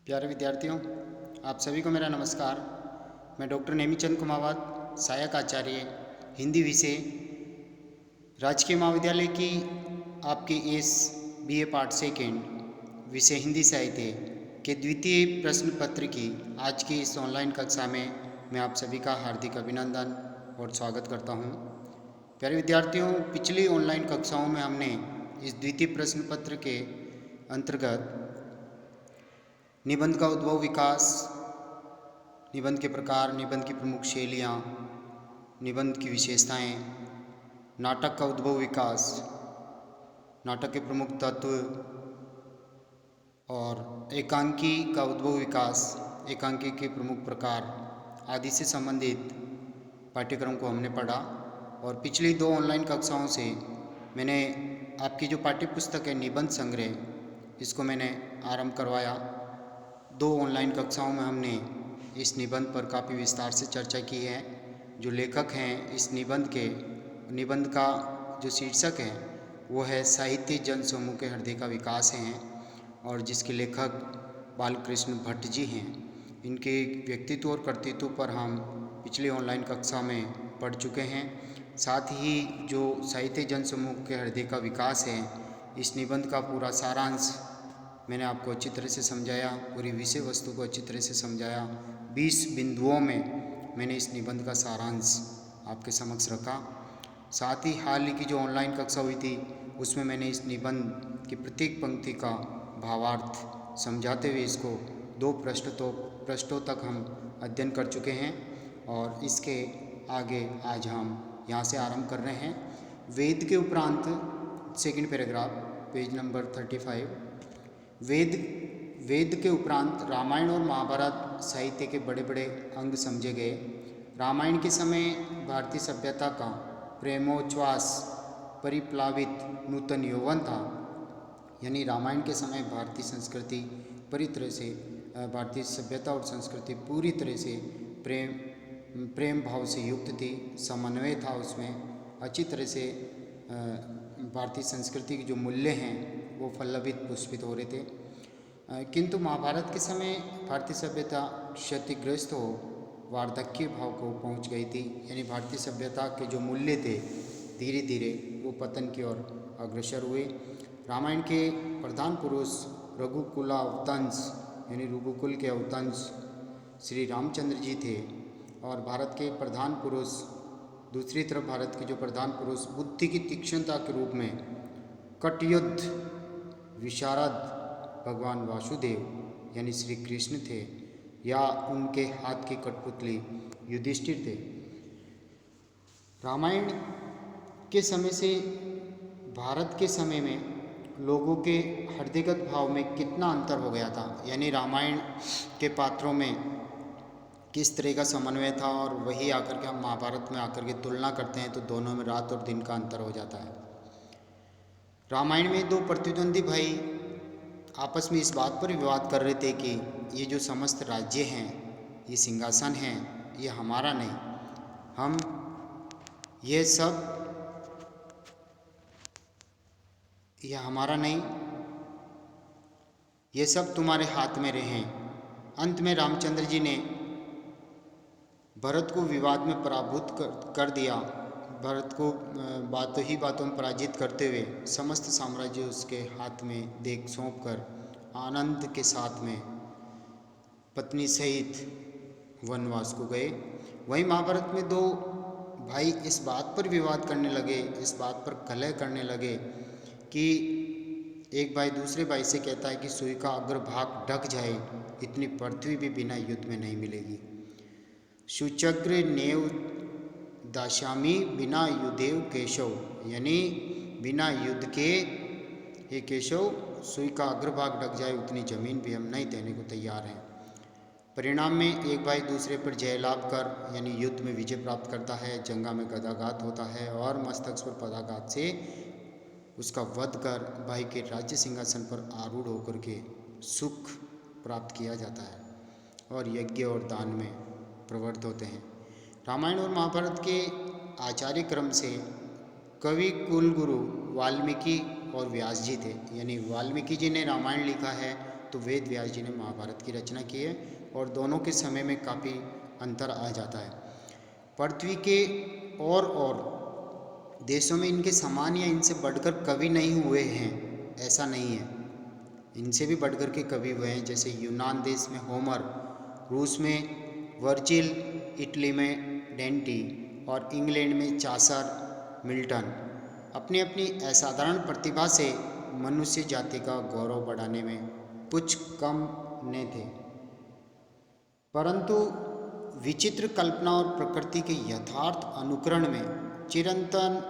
प्यारे विद्यार्थियों, आप सभी को मेरा नमस्कार। मैं डॉक्टर नेमीचंद कुमावत, सहायक आचार्य हिंदी विषय, राजकीय महाविद्यालय की आपकी इस बीए पार्ट सेकेंड विषय हिंदी साहित्य के द्वितीय प्रश्न पत्र की आज की इस ऑनलाइन कक्षा में मैं आप सभी का हार्दिक अभिनंदन और स्वागत करता हूं। प्यारे विद्यार्थियों, पिछली ऑनलाइन कक्षाओं में हमने इस द्वितीय प्रश्न पत्र के अंतर्गत निबंध का उद्भव विकास, निबंध के प्रकार, निबंध की प्रमुख शैलियाँ, निबंध की विशेषताएं, नाटक का उद्भव विकास, नाटक के प्रमुख तत्व और एकांकी का उद्भव विकास, एकांकी के प्रमुख प्रकार आदि से संबंधित पाठ्यक्रम को हमने पढ़ा। और पिछली दो ऑनलाइन कक्षाओं से मैंने आपकी जो पाठ्य पुस्तक है निबंध संग्रह, इसको मैंने आरंभ करवाया। दो ऑनलाइन कक्षाओं में हमने इस निबंध पर काफ़ी विस्तार से चर्चा की है। जो लेखक हैं इस निबंध का जो शीर्षक है वो है साहित्य जन समूह के हृदय का विकास हैं, और जिसके लेखक बालकृष्ण भट्ट जी हैं। इनके व्यक्तित्व और कर्तृत्व पर हम पिछली ऑनलाइन कक्षा में पढ़ चुके हैं। साथ ही जो साहित्य जन समूह के हृदय का विकास है, इस निबंध का पूरा सारांश मैंने आपको अच्छी तरह से समझाया, पूरी विषय वस्तु को अच्छी तरह से समझाया। 20 बिंदुओं में मैंने इस निबंध का सारांश आपके समक्ष रखा। साथ ही हाल ही की जो ऑनलाइन कक्षा हुई थी उसमें मैंने इस निबंध की प्रत्येक पंक्ति का भावार्थ समझाते हुए इसको 2 पृष्ठों तक हम अध्ययन कर चुके हैं। और इसके आगे आज हम यहाँ से आरंभ कर रहे हैं। वेद के उपरांत सेकंड पैराग्राफ, पेज नंबर 35। वेद के उपरांत रामायण और महाभारत साहित्य के बड़े बड़े अंग समझे गए। रामायण के समय भारतीय सभ्यता का प्रेमोच्छ्वास परिप्लावित नूतन यौवन था। यानी रामायण के समय भारतीय संस्कृति पूरी तरह से, भारतीय सभ्यता और संस्कृति पूरी तरह से प्रेम भाव से युक्त थी, समन्वय था उसमें। अच्छी तरह से भारतीय संस्कृति के जो मूल्य हैं वो फल्लवित पुष्पित हो रहे थे। किंतु महाभारत के समय भारतीय सभ्यता क्षतिग्रस्त हो वार्धक्य भाव को पहुंच गई थी। यानी भारतीय सभ्यता के जो मूल्य थे धीरे धीरे वो पतन की ओर अग्रसर हुए। रामायण के प्रधान पुरुष रघुकुलावतंस यानी रघुकुल के अवतंस श्री रामचंद्र जी थे, और भारत के प्रधान पुरुष, दूसरी तरफ भारत के जो प्रधान पुरुष बुद्धि की तीक्ष्णता के रूप में कटयुद्ध विशारद भगवान वासुदेव यानी श्री कृष्ण थे, या उनके हाथ की कठपुतली युधिष्ठिर थे। रामायण के समय से भारत के समय में लोगों के हृदयगत भाव में कितना अंतर हो गया था। यानी रामायण के पात्रों में किस तरह का समन्वय था, और वही आकर के हम महाभारत में आकर के तुलना करते हैं तो दोनों में रात और दिन का अंतर हो जाता है। रामायण में 2 प्रतिद्वंदी भाई आपस में इस बात पर विवाद कर रहे थे कि ये जो समस्त राज्य हैं, ये सिंहासन हैं, ये हमारा नहीं, हम ये हमारा नहीं, ये सब तुम्हारे हाथ में रहे। अंत में रामचंद्र जी ने भरत को विवाद में पराभूत कर दिया। भरत को बातों में पराजित करते हुए समस्त साम्राज्य उसके हाथ में देख सौंप कर आनंद के साथ में पत्नी सहित वनवास को गए। वहीं महाभारत में 2 भाई इस बात पर विवाद करने लगे, इस बात पर कलह करने लगे कि एक भाई दूसरे भाई से कहता है कि सुई का अग्रभाग ढक जाए, इतनी पृथ्वी भी बिना युद्ध में नहीं मिलेगी। शुचग्र नेव दास्यामि बिना युद्धेव केशव, यानी बिना युद्ध के हे केशव सुई का अग्रभाग ढक जाए उतनी जमीन भी हम नहीं देने को तैयार हैं। परिणाम में एक भाई दूसरे पर जय लाभ कर यानी युद्ध में विजय प्राप्त करता है, जंगा में गदाघात होता है और मस्तक पर पदाघात से उसका वध कर भाई के राज्य सिंहासन पर आरूढ़ होकर के सुख प्राप्त किया जाता है और यज्ञ और दान में प्रवृत्त होते हैं। रामायण और महाभारत के आचार्य क्रम से कवि कुल गुरु वाल्मीकि और व्यास जी थे। यानी वाल्मीकि जी ने रामायण लिखा है तो वेद व्यास जी ने महाभारत की रचना की है और दोनों के समय में काफ़ी अंतर आ जाता है। पृथ्वी के और देशों में इनके समान या इनसे बढ़कर कवि नहीं हुए हैं, ऐसा नहीं है, इनसे भी बढ़कर के कवि हुए हैं। जैसे यूनान देश में होमर, रूस में वर्जिल, इटली में डेंटी और इंग्लैंड में चासर, मिल्टन अपनी अपनी असाधारण प्रतिभा से मनुष्य जाति का गौरव बढ़ाने में कुछ कम न थे, परंतु विचित्र कल्पना और प्रकृति के यथार्थ अनुकरण में चिरंतन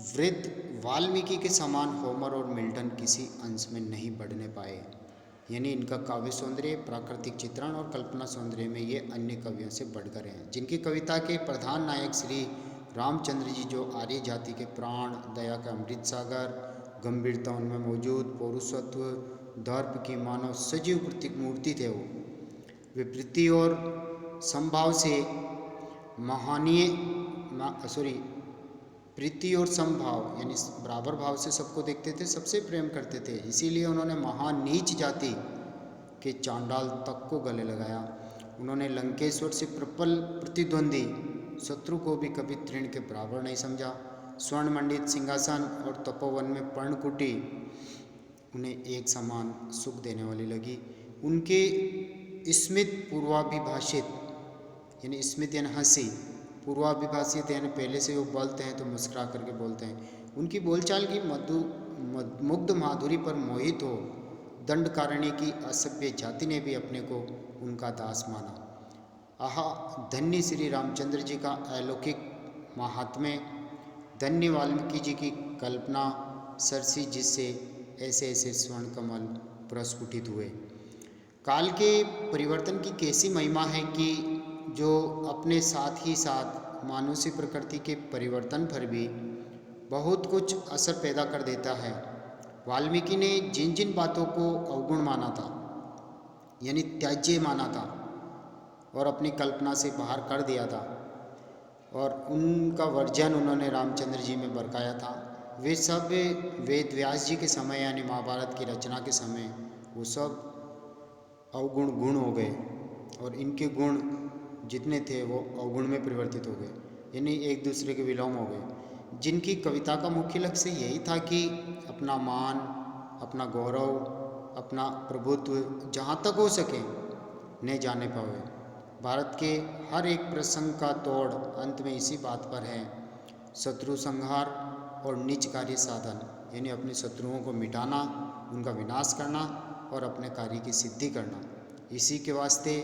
वृद्ध वाल्मीकि के समान होमर और मिल्टन किसी अंश में नहीं बढ़ने पाए। यानी इनका काव्य सौंदर्य, प्राकृतिक चित्रण और कल्पना सौंदर्य में ये अन्य कवियों से बढ़कर हैं, जिनकी कविता के प्रधान नायक श्री रामचंद्र जी, जो आर्य जाति के प्राण, दया का अमृत सागर, गंभीरता उनमें मौजूद, पौरुषत्व, दर्प की मानव सजीव प्रतीक मूर्ति थे, वे प्रीति और संभाव से महानीय प्रीति और समभाव यानी बराबर भाव से सबको देखते थे, सबसे प्रेम करते थे। इसीलिए उन्होंने महान नीच जाति के चांडाल तक को गले लगाया। उन्होंने लंकेश्वर से प्रबल प्रतिद्वंदी शत्रु को भी कभी तृण के बराबर नहीं समझा। स्वर्ण मंडित सिंहासन और तपोवन में पर्णकुटी उन्हें एक समान सुख देने वाली लगी। उनके स्मित पूर्वाभिभाषित यानी स्मित यानी हंसी, पूर्वाभिभाषित यानी पहले से वो बोलते हैं तो मुस्कुरा करके बोलते हैं। उनकी बोलचाल की मुग्ध माधुरी पर मोहित हो दंडकारण्य की असभ्य जाति ने भी अपने को उनका दास माना। आहा, धन्य श्री रामचंद्र जी का अलौकिक महात्म्य, धन्य वाल्मीकि जी की कल्पना सरसी, जिससे ऐसे ऐसे स्वर्ण कमल प्रस्फुटित हुए। काल के परिवर्तन की कैसी महिमा है कि जो अपने साथ ही साथ मानुषी प्रकृति के परिवर्तन पर भी बहुत कुछ असर पैदा कर देता है। वाल्मीकि ने जिन जिन बातों को अवगुण माना था यानी त्याज्य माना था और अपनी कल्पना से बाहर कर दिया था और उनका वर्जन उन्होंने रामचंद्र जी में बरकाया था, वे सब वेद व्यास जी के समय यानी महाभारत की रचना के समय वो सब अवगुण गुण हो गए और इनके गुण जितने थे वो अवगुण में परिवर्तित हो गए, यानी एक दूसरे के विलोम हो गए। जिनकी कविता का मुख्य लक्ष्य यही था कि अपना मान, अपना गौरव, अपना प्रभुत्व जहाँ तक हो सके न जाने पावे। भारत के हर एक प्रसंग का तोड़ अंत में इसी बात पर है, शत्रु संहार और निज कार्य साधन, यानी अपने शत्रुओं को मिटाना, उनका विनाश करना और अपने कार्य की सिद्धि करना। इसी के वास्ते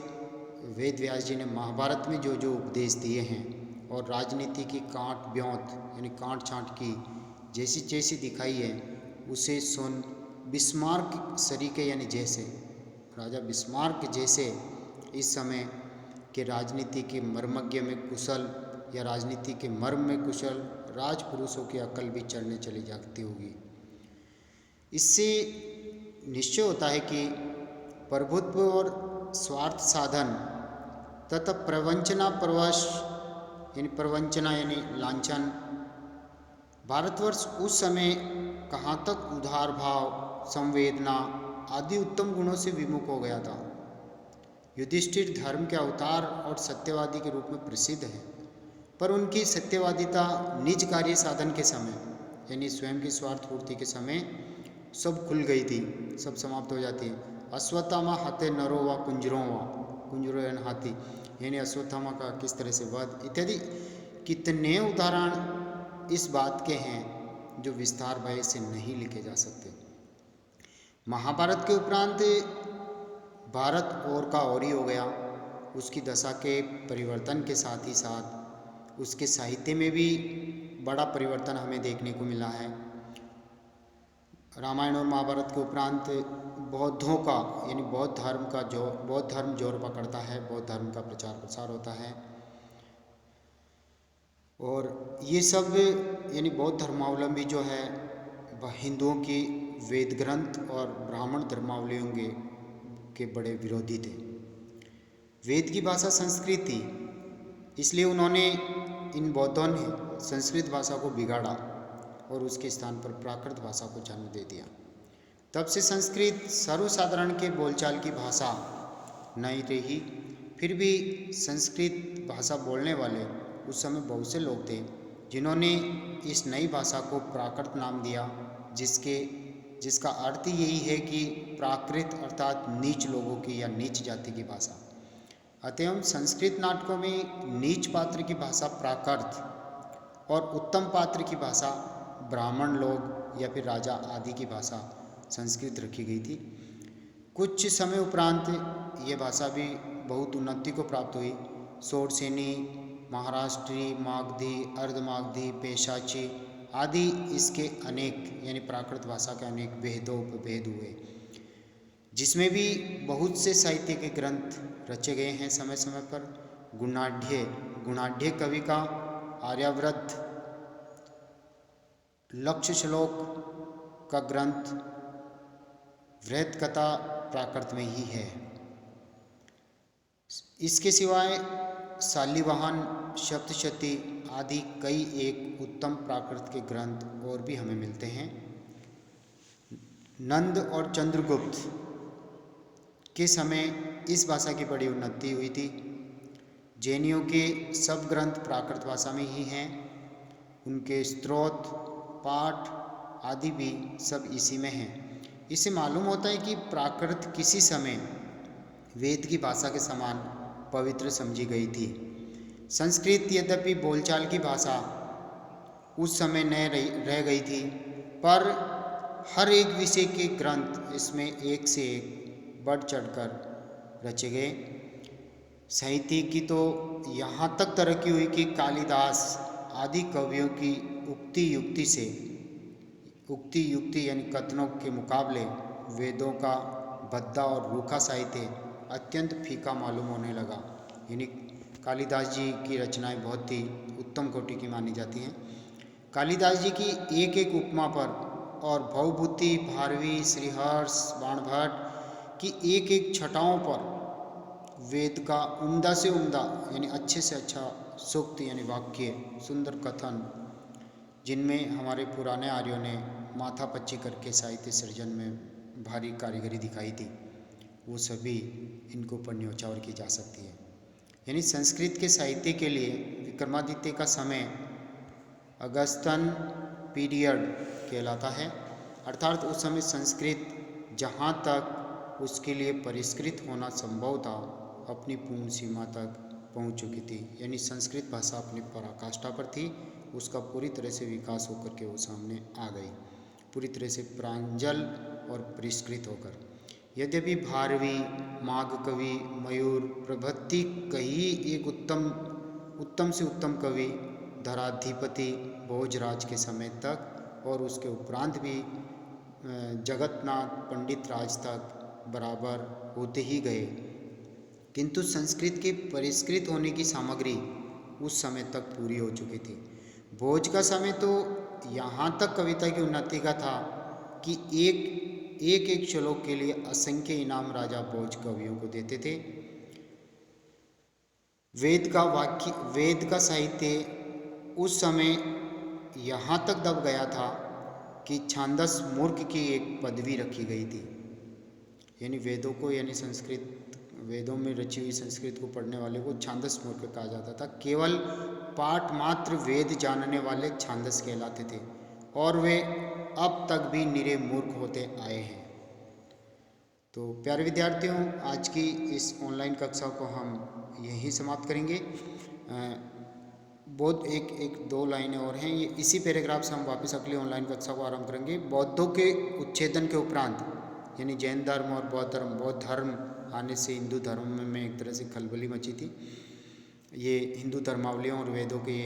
वेद व्यास जी ने महाभारत में जो जो उपदेश दिए हैं और राजनीति की काट ब्योंत यानी काट छाँट की जैसी जैसी दिखाई है, उसे सुन बिस्मार्क सरीके यानी जैसे राजा बिस्मार्क जैसे इस समय के राजनीति के मर्मज्ञ में कुशल या राजनीति के मर्म में कुशल राजपुरुषों की अकल भी चढ़ने चली जाती होगी। इससे निश्चय होता है कि प्रभुत्व और स्वार्थ साधन तथा प्रवंचना परवश यानी प्रवंचना यानी लांछन, भारतवर्ष उस समय कहाँ तक उदार भाव, संवेदना आदि उत्तम गुणों से विमुख हो गया था। युधिष्ठिर धर्म के अवतार और सत्यवादी के रूप में प्रसिद्ध है, पर उनकी सत्यवादिता निज कार्य साधन के समय यानी स्वयं की स्वार्थ पूर्ति के समय सब खुल गई थी, सब समाप्त हो जाती है। अश्वत्थामा हाथे नरो व कुंजरो यानी हाथी, यानी अश्वत्थामा का किस तरह से वध इत्यादि कितने उदाहरण इस बात के हैं जो विस्तार भय से नहीं लिखे जा सकते। महाभारत के उपरांत भारत और का और ही हो गया। उसकी दशा के परिवर्तन के साथ ही साथ उसके साहित्य में भी बड़ा परिवर्तन हमें देखने को मिला है। रामायण और महाभारत के उपरांत बौद्धों का यानी बौद्ध धर्म जोर पकड़ता है, बौद्ध धर्म का प्रचार प्रसार होता है और ये सब यानी बौद्ध धर्मावलंबी जो है वह हिंदुओं की वेद ग्रंथ और ब्राह्मण धर्मावलंबियों के बड़े विरोधी थे। वेद की भाषा संस्कृत थी, इसलिए उन्होंने इन बौद्धों ने संस्कृत भाषा को बिगाड़ा और उसके स्थान पर प्राकृत भाषा को जन्म दे दिया। तब से संस्कृत सर्वसाधारण के बोलचाल की भाषा नहीं रही। फिर भी संस्कृत भाषा बोलने वाले उस समय बहुत से लोग थे जिन्होंने इस नई भाषा को प्राकृत नाम दिया, जिसका अर्थ यही है कि प्राकृत अर्थात नीच लोगों की या नीच जाति की भाषा। अतएव संस्कृत नाटकों में नीच पात्र की भाषा प्राकृत और उत्तम पात्र की भाषा ब्राह्मण लोग या फिर राजा आदि की भाषा संस्कृत रखी गई थी। कुछ समय उपरांत ये भाषा भी बहुत उन्नति को प्राप्त हुई। शोरसेनी, महाराष्ट्री, मागधी, अर्धमागधी, पेशाची आदि इसके अनेक यानी प्राकृत भाषा के अनेक भेदोपभेद हुए, जिसमें भी बहुत से साहित्य के ग्रंथ रचे गए हैं समय समय पर। गुणाढ़्य कवि का आर्यावर्त लक्ष्य श्लोक का ग्रंथ वृहत कथा प्राकृत में ही है। इसके सिवाय शालिवाहन, सप्तशती आदि कई एक उत्तम प्राकृत के ग्रंथ और भी हमें मिलते हैं। नंद और चंद्रगुप्त के समय इस भाषा की बड़ी उन्नति हुई थी। जैनियों के सब ग्रंथ प्राकृत भाषा में ही हैं। उनके स्तोत्र, पाठ आदि भी सब इसी में हैं। इससे मालूम होता है कि प्राकृत किसी समय वेद की भाषा के समान पवित्र समझी गई थी। संस्कृत यद्यपि बोलचाल की भाषा उस समय न रह गई थी, पर हर एक विषय के ग्रंथ इसमें एक से एक बढ़ चढ़कर रचे गए। साहित्य की तो यहाँ तक तरक्की हुई कि कालिदास आदि कवियों की उक्ति युक्ति यानी कथनों के मुकाबले वेदों का भद्दा और रूखा साहित्य अत्यंत फीका मालूम होने लगा। यानी कालिदास जी की रचनाएं बहुत ही उत्तम कोटि की मानी जाती हैं। कालिदास जी की एक एक उपमा पर और भवभूति, भारवी, श्रीहर्ष, बाणभट्ट की एक एक छटाओं पर वेद का उम्दा से उम्दा यानी अच्छे से अच्छा सूक्त यानी वाक्य, सुंदर कथन, जिनमें हमारे पुराने आर्यों ने माथापच्ची करके साहित्य सृजन में भारी कारीगरी दिखाई थी, वो सभी इनको पर न्योछावर की जा सकती है। यानी संस्कृत के साहित्य के लिए विक्रमादित्य का समय अगस्तन पीरियड कहलाता है। अर्थात उस समय संस्कृत जहाँ तक उसके लिए परिष्कृत होना संभव था अपनी पूर्ण सीमा तक पहुँच चुकी थी। यानी संस्कृत भाषा अपनी पराकाष्ठा पर थी, उसका पूरी तरह से विकास होकर के वो सामने आ गई, पूरी तरह से प्रांजल और परिष्कृत होकर। यद्यपि भारवी, मागकवि, मयूर प्रभृति कई एक उत्तम से उत्तम कवि धराधिपति भोजराज के समय तक और उसके उपरांत भी जगन्नाथ पंडित राज तक बराबर होते ही गए, किंतु संस्कृत के परिष्कृत होने की सामग्री उस समय तक पूरी हो चुकी थी। भोज का समय तो यहाँ तक कविता की उन्नति का था कि एक श्लोक के लिए असंख्य इनाम राजा भोज कवियों को देते थे। वेद का साहित्य उस समय यहाँ तक दब गया था कि छांदस मूर्ख की एक पदवी रखी गई थी। यानी वेदों को यानी संस्कृत वेदों में रची हुई संस्कृत को पढ़ने वाले को छांदस मूर्ख कहा जाता था। केवल पाठ मात्र वेद जानने वाले छांदस कहलाते थे और वे अब तक भी निरे मूर्ख होते आए हैं। तो प्यारे विद्यार्थियों, आज की इस ऑनलाइन कक्षा को हम यहीं समाप्त करेंगे। बौद्ध एक दो लाइनें और हैं, ये इसी पैराग्राफ से हम वापस अगली ऑनलाइन कक्षा को आरंभ करेंगे। बौद्धों के उच्छेदन के उपरांत यानी जैन धर्म और बौद्ध धर्म आने से हिंदू धर्म में एक तरह से खलबली मची थी। ये हिंदू धर्मावलियों और वेदों के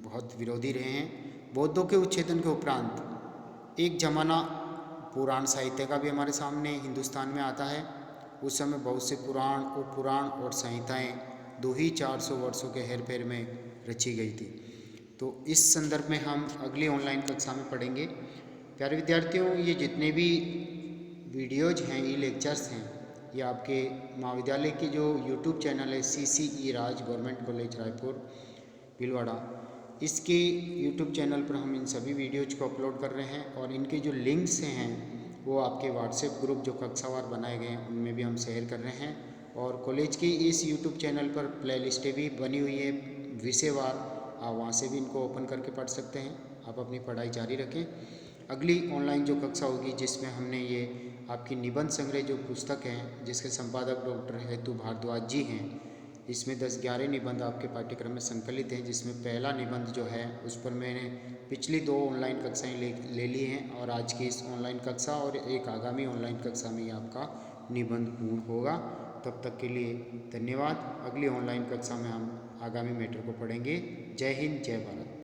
बहुत विरोधी रहे हैं। बौद्धों के उच्छेदन के उपरांत एक जमाना पुराण साहित्य का भी हमारे सामने हिंदुस्तान में आता है। उस समय बहुत से पुराण, उपपुराण और संहिताएँ 200-400 वर्षों के हेर फेर में रची गई थी। तो इस संदर्भ में हम अगली ऑनलाइन कक्षा में पढ़ेंगे। प्यारे विद्यार्थियों, ये जितने भी वीडियोज हैं, ये लेक्चर्स हैं, ये आपके महाविद्यालय की जो यूट्यूब चैनल है CCE राज गवर्नमेंट कॉलेज रायपुर भीलवाड़ा, इसके यूट्यूब चैनल पर हम इन सभी वीडियोज को अपलोड कर रहे हैं और इनके जो लिंक्स हैं वो आपके व्हाट्सएप ग्रुप जो कक्षावार बनाए गए हैं उनमें भी हम शेयर कर रहे हैं। और कॉलेज की इस यूट्यूब चैनल पर प्ले लिस्टें भी बनी हुई है विषयवार, आप वहाँ से भी इनको ओपन करके पढ़ सकते हैं। आप अपनी पढ़ाई जारी रखें। अगली ऑनलाइन जो कक्षा होगी जिसमें हमने ये आपकी निबंध संग्रह जो पुस्तक है जिसके संपादक डॉक्टर हेतु भारद्वाज जी हैं, इसमें 10-11 निबंध आपके पाठ्यक्रम में संकलित हैं, जिसमें पहला निबंध जो है उस पर मैंने पिछली 2 ऑनलाइन कक्षाएं ले ली हैं और आज की इस ऑनलाइन कक्षा और एक आगामी ऑनलाइन कक्षा में ही आपका निबंध पूर्ण होगा। तब तक के लिए धन्यवाद। अगली ऑनलाइन कक्षा में हम आगामी मैटर को पढ़ेंगे। जय हिंद, जय भारत।